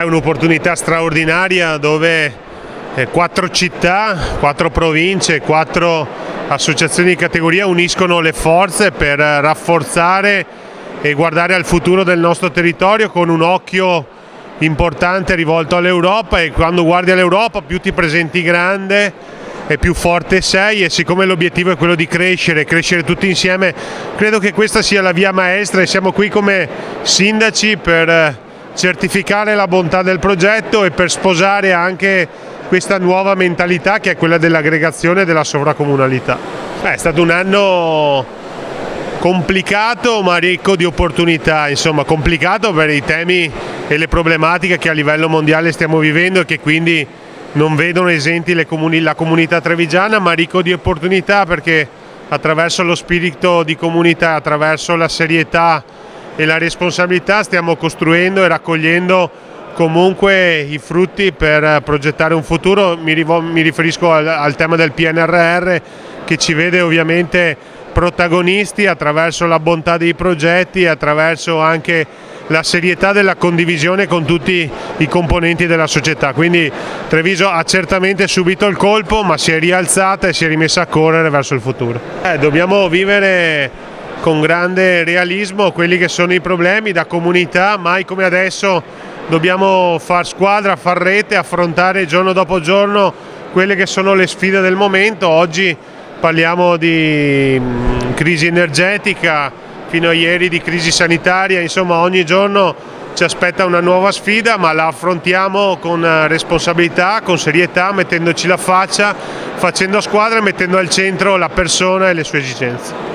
È un'opportunità straordinaria dove 4 città, 4 province, 4 associazioni di categoria uniscono le forze per rafforzare e guardare al futuro del nostro territorio con un occhio importante rivolto all'Europa, e quando guardi all'Europa più ti presenti grande e più forte sei, e siccome l'obiettivo è quello di crescere tutti insieme, credo che questa sia la via maestra, e siamo qui come sindaci per certificare la bontà del progetto e per sposare anche questa nuova mentalità che è quella dell'aggregazione e della sovracomunalità. È stato un anno complicato ma ricco di opportunità, insomma complicato per i temi e le problematiche che a livello mondiale stiamo vivendo e che quindi non vedono esenti la comunità trevigiana, ma ricco di opportunità perché attraverso lo spirito di comunità, attraverso la serietà e la responsabilità stiamo costruendo e raccogliendo comunque i frutti per progettare un futuro. Mi riferisco al tema del PNRR, che ci vede ovviamente protagonisti attraverso la bontà dei progetti e attraverso anche la serietà della condivisione con tutti i componenti della società. Quindi Treviso ha certamente subito il colpo, ma si è rialzata e si è rimessa a correre verso il futuro. Dobbiamo vivere con grande realismo quelli che sono i problemi da comunità. Mai come adesso dobbiamo far squadra, far rete, affrontare giorno dopo giorno quelle che sono le sfide del momento. Oggi parliamo di crisi energetica, fino a ieri di crisi sanitaria, insomma ogni giorno ci aspetta una nuova sfida, ma la affrontiamo con responsabilità, con serietà, mettendoci la faccia, facendo squadra e mettendo al centro la persona e le sue esigenze.